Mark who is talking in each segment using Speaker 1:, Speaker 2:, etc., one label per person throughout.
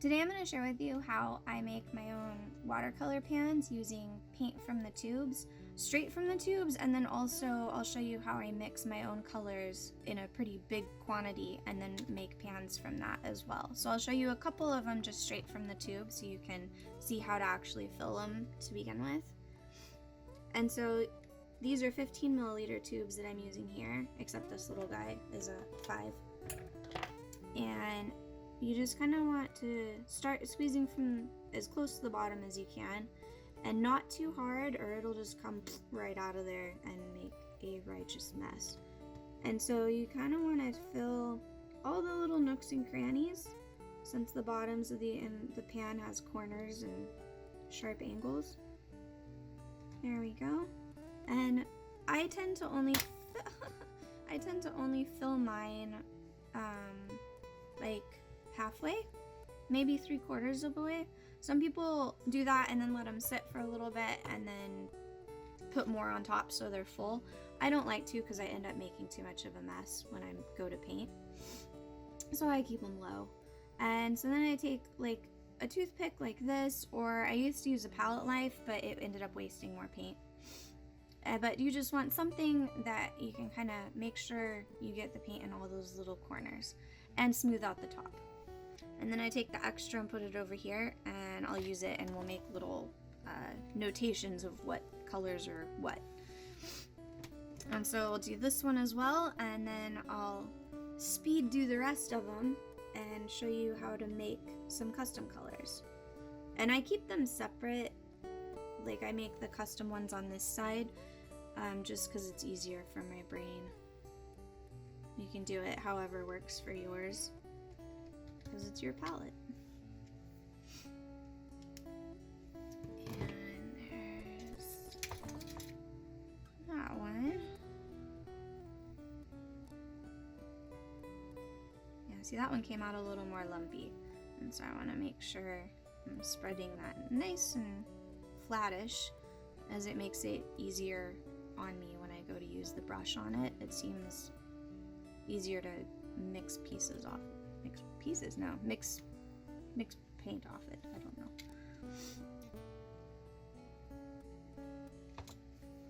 Speaker 1: Today I'm going to share with you how I make my own watercolor pans using paint from the tubes, straight from the tubes, and then also I'll show you how I mix my own colors in a pretty big quantity and then make pans from that as well. So I'll show you a couple of them just straight from the tube so you can see how to actually fill them to begin with. And so these are 15 milliliter tubes that I'm using here, except this little guy is a 5. And you just kind of want to start squeezing from as close to the bottom as you can, and not too hard or it'll just come right out of there and make a righteous mess. And so you kind of want to fill all the little nooks and crannies, since the bottoms of the pan has corners and sharp angles. There we go. And I tend to only fill mine like halfway, maybe 3/4 of the way. Some people do that and then let them sit for a little bit and then put more on top so they're full. I don't like to because I end up making too much of a mess when I go to paint. So I keep them low. And so then I take like a toothpick like this, or I used to use a palette knife, but it ended up wasting more paint. But you just want something that you can kind of make sure you get the paint in all those little corners and smooth out the top. And then I take the extra and put it over here, and I'll use it and we'll make little notations of what colors are what. And so I'll do this one as well, and then I'll speed do the rest of them and show you how to make some custom colors. And I keep them separate, like I make the custom ones on this side, just because it's easier for my brain. You can do it however works for yours, because it's your palette. And there's that one. Yeah, see, that one came out a little more lumpy, and so I want to make sure I'm spreading that nice and flattish, as it makes it easier on me when I go to use the brush on it. It seems easier to mix pieces off. Mix paint off it. I don't know.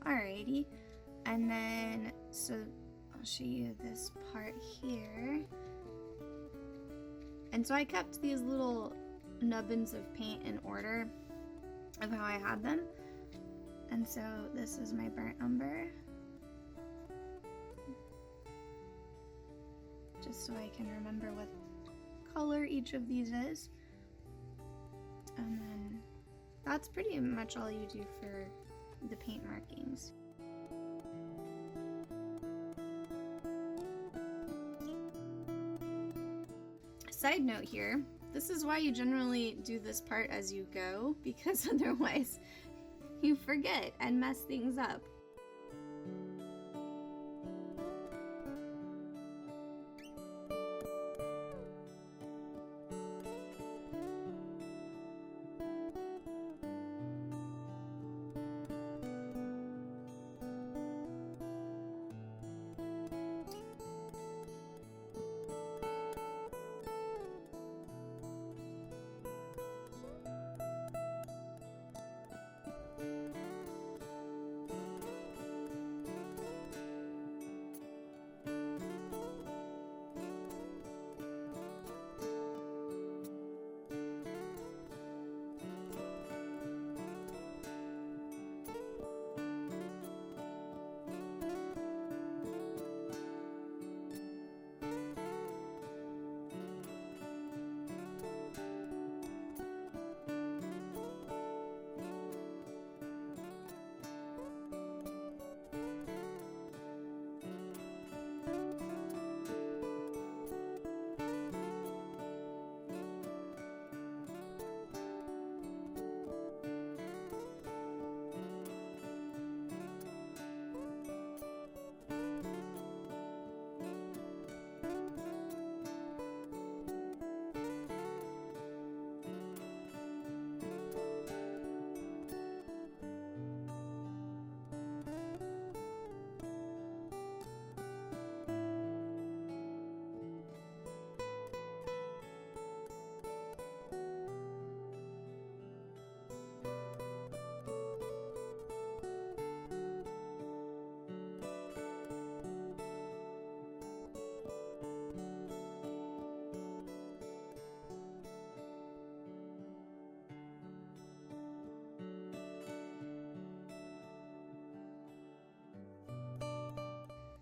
Speaker 1: Alrighty, and then so I'll show you this part here. And so I kept these little nubbins of paint in order of how I had them. And so this is my burnt umber, just so I can remember what color each of these is. And then that's pretty much all you do for the paint markings. Side note here, this is why you generally do this part as you go, because otherwise you forget and mess things up.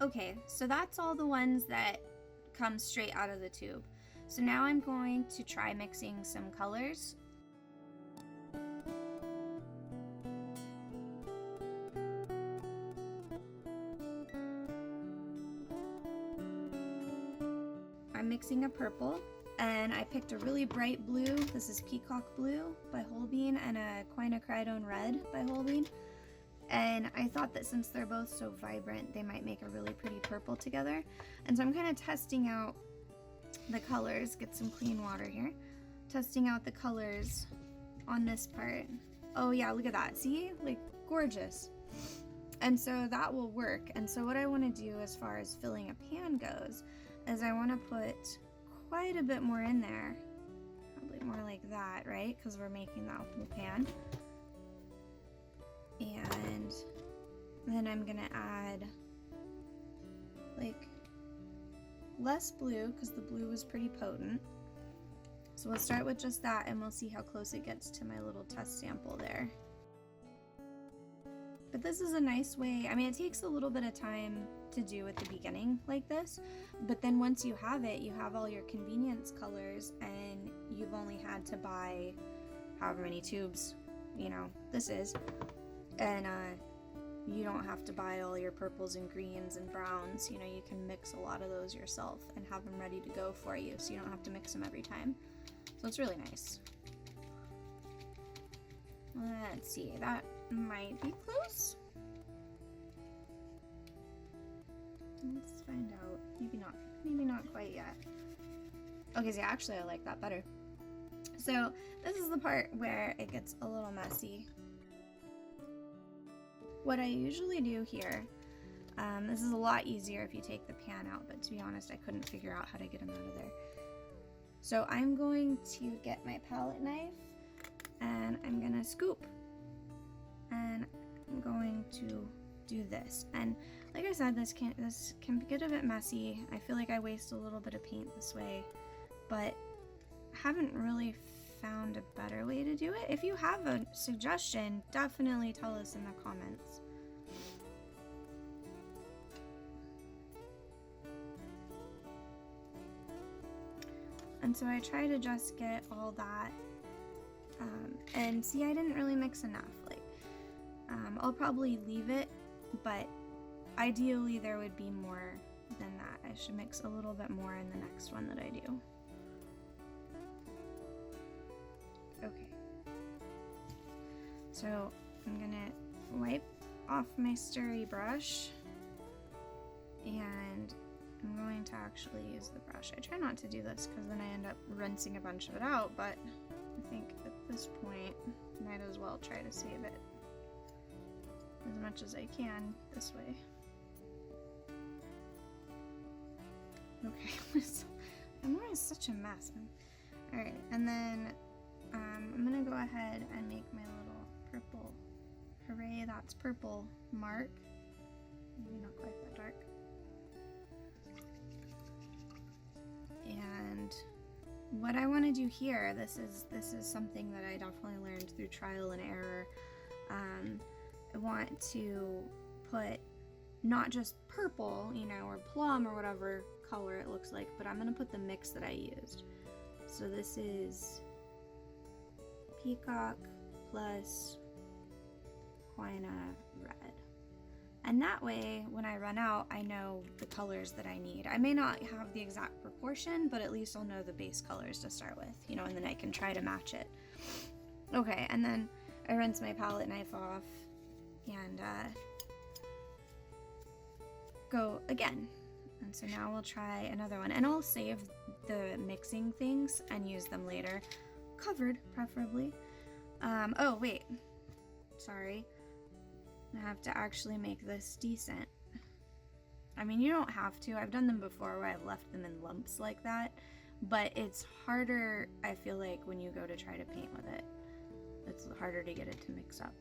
Speaker 1: Okay, so that's all the ones that come straight out of the tube. So now I'm going to try mixing some colors. I'm mixing a purple, and I picked a really bright blue. This is Peacock Blue by Holbein and a Quinacridone Red by Holbein. And I thought that since they're both so vibrant, they might make a really pretty purple together. And so I'm kind of testing out the colors. Get some clean water here. Testing out the colors on this part. Oh yeah, look at that. See? Like, gorgeous. And so that will work. And so what I want to do as far as filling a pan goes is I want to put quite a bit more in there. Probably more like that, right? Because we're making that whole pan. And then I'm gonna add like less blue because the blue was pretty potent. So we'll start with just that and we'll see how close it gets to my little test sample there. But this is a nice way, I mean, it takes a little bit of time to do at the beginning like this, but then once you have it, you have all your convenience colors and you've only had to buy however many tubes, you know, this is. And you don't have to buy all your purples and greens and browns. You know, you can mix a lot of those yourself and have them ready to go for you, so you don't have to mix them every time. So it's really nice. Let's see, that might be close. Let's find out. Maybe not quite yet. Okay, so yeah, actually I like that better. So this is the part where it gets a little messy. What I usually do here, this is a lot easier if you take the pan out, but to be honest, I couldn't figure out how to get them out of there. So I'm going to get my palette knife and I'm gonna scoop. And I'm going to do this. And like I said, this can get a bit messy. I feel like I waste a little bit of paint this way, but haven't really found a better way to do it. If you have a suggestion, definitely tell us in the comments. And so I try to just get all that, and see, I didn't really mix enough. Like, I'll probably leave it, but ideally there would be more than that. I should mix a little bit more in the next one that I do. Okay, so I'm gonna wipe off my sturdy brush and I'm going to actually use the brush. I try not to do this because then I end up rinsing a bunch of it out, but I think at this point might as well try to save it as much as I can this way. Okay, I'm always such a mess. Alright, and then I'm gonna go ahead and make my little purple, hooray that's purple mark. Maybe not quite that dark. And what I want to do here, this is something that I definitely learned through trial and error. I want to put not just purple, you know, or plum or whatever color it looks like, but I'm gonna put the mix that I used. So this is Peacock plus Quina Red. And that way, when I run out, I know the colors that I need. I may not have the exact proportion, but at least I'll know the base colors to start with, you know, and then I can try to match it. Okay, and then I rinse my palette knife off and go again. And so now we'll try another one, and I'll save the mixing things and use them later, covered preferably. Oh wait, sorry, I have to actually make this decent. I mean, you don't have to. I've done them before where I've left them in lumps like that, but it's harder, I feel like, when you go to try to paint with it. It's harder to get it to mix up.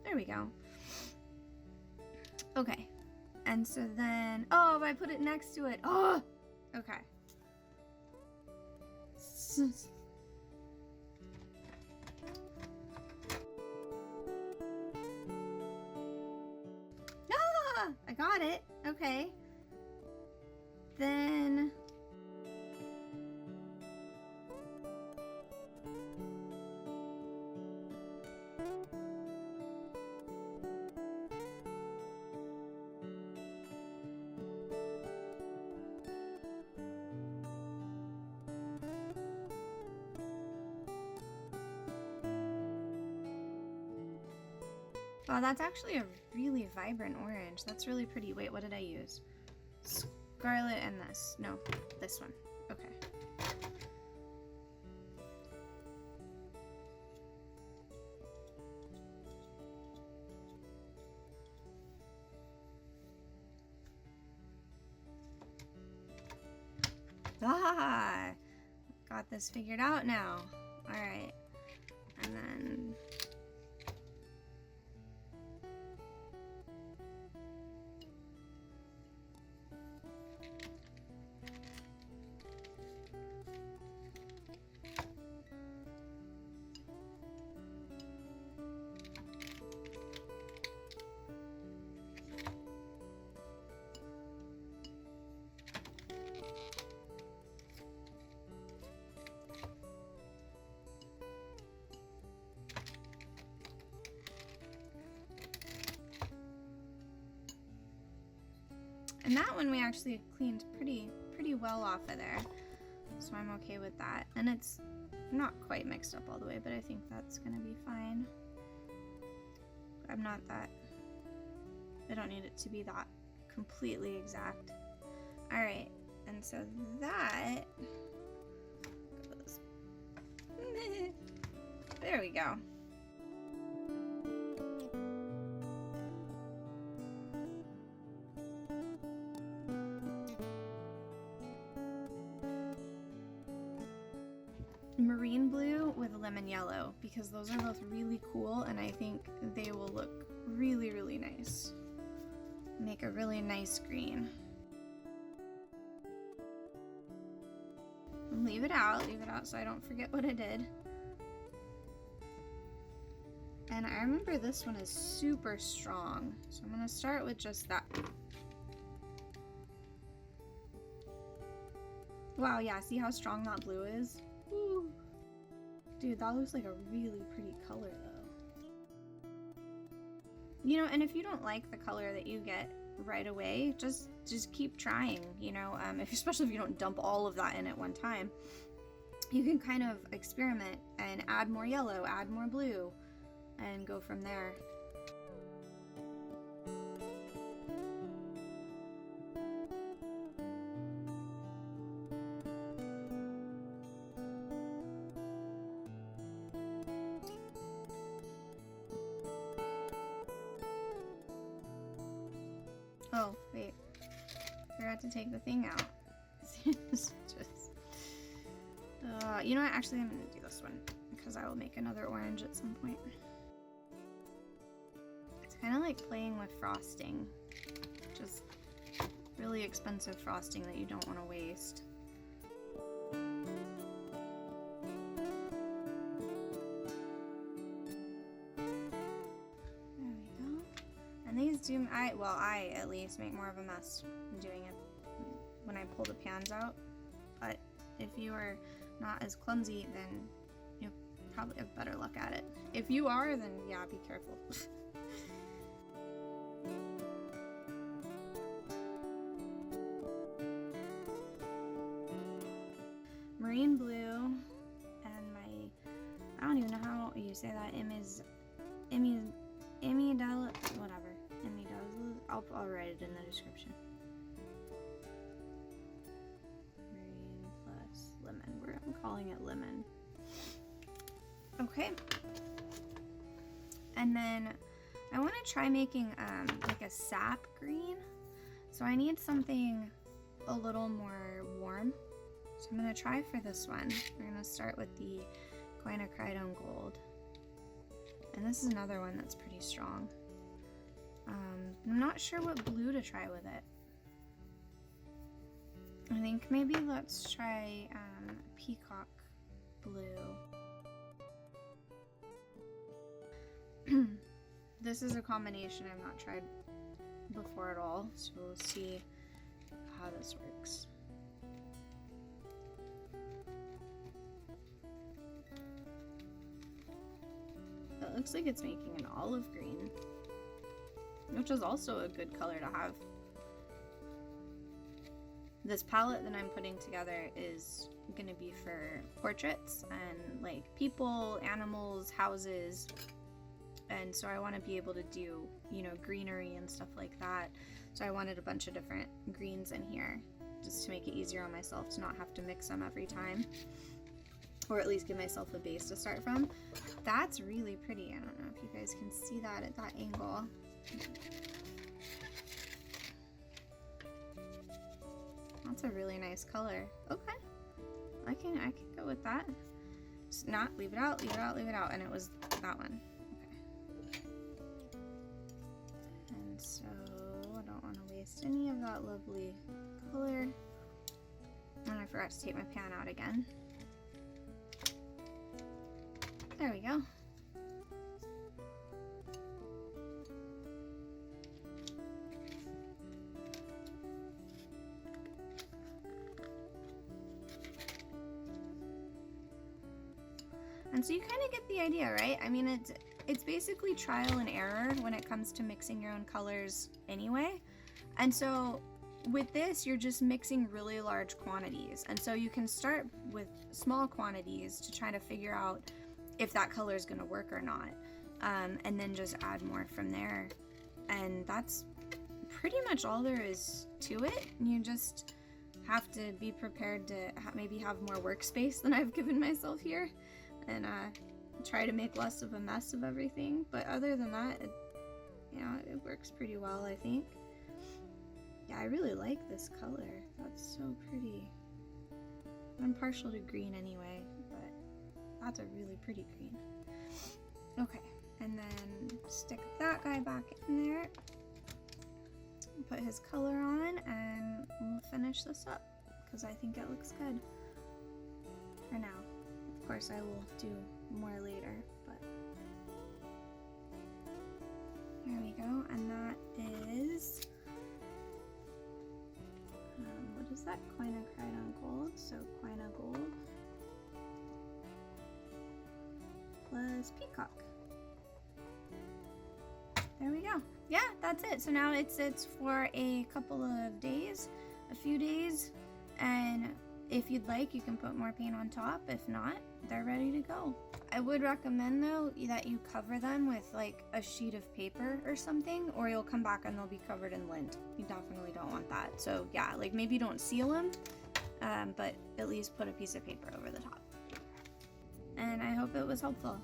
Speaker 1: There we go. Okay. And so then, oh, I put it next to it. Oh, okay. Ah, I got got it. Okay. Then wow, that's actually a really vibrant orange. That's really pretty. Wait, what did I use? Scarlet and this. No, this one. Okay. Ah! Got this figured out now. Alright. And then and that one we actually cleaned pretty well off of there, so I'm okay with that. And it's not quite mixed up all the way, but I think that's gonna be fine. I don't need it to be that completely exact. Alright, and so that goes there we go. Marine blue with lemon yellow, because those are both really cool and I think they will look really nice. Make a really nice green. Leave it out so I don't forget what I did. And I remember this one is super strong, so I'm gonna start with just that. Wow, yeah, see how strong that blue is? Ooh. Dude, that looks like a really pretty color though. You know, and if you don't like the color that you get right away, just keep trying, you know, especially if you don't dump all of that in at one time. You can kind of experiment and add more yellow, add more blue, and go from there. Oh, wait. Forgot to take the thing out. You know what? Actually, I'm going to do this one because I will make another orange at some point. It's kind of like playing with frosting. Just really expensive frosting that you don't want to waste. And these do, I at least make more of a mess doing it when I pull the pans out, but if you are not as clumsy, then you'll probably have better luck at it. If you are, then yeah, be careful. Marine blue and I don't even know how you say that, whatever. I'll write it in the description. Green plus lemon. I'm calling it lemon. Okay. And then I want to try making like a sap green. So I need something a little more warm. So I'm going to try for this one. We're going to start with the quinacridone gold. And this is another one that's pretty strong. I'm not sure what blue to try with it. I think maybe let's try peacock blue. This is a combination I've not tried before at all, so we'll see how this works. It looks like it's making an olive green, which is also a good color to have. This palette that I'm putting together is going to be for portraits and like people, animals, houses, and so I want to be able to do, you know, greenery and stuff like that. So I wanted a bunch of different greens in here just to make it easier on myself to not have to mix them every time, or at least give myself a base to start from. That's really pretty. I don't know if you guys can see that at that angle. That's a really nice color. Okay, I can go with that. Just not leave it out, leave it out, leave it out, and it was that one. Okay. And so I don't want to waste any of that lovely color. And I forgot to take my pan out again. There we go. And so you kind of get the idea, right? I mean, it's basically trial and error when it comes to mixing your own colors anyway. And so with this, you're just mixing really large quantities. And so you can start with small quantities to try to figure out if that color is going to work or not. And then just add more from there. And that's pretty much all there is to it. You just have to be prepared to maybe have more workspace than I've given myself here. And try to make less of a mess of everything. But other than that, it works pretty well, I think. Yeah, I really like this color. That's so pretty. I'm partial to green anyway, but that's a really pretty green. Okay, and then stick that guy back in there. Put his color on, and we'll finish this up because I think it looks good for now. Of course, I will do more later, but there we go. And that is, what is that? Quinacridone gold. So quina gold plus peacock. There we go. Yeah, that's it. So now it sits for a couple of days, a few days, and if you'd like, you can put more paint on top. If not, they're ready to go. I would recommend though that you cover them with like a sheet of paper or something, or you'll come back and they'll be covered in lint. You definitely don't want that. So yeah, like maybe don't seal them, but at least put a piece of paper over the top. And I hope it was helpful.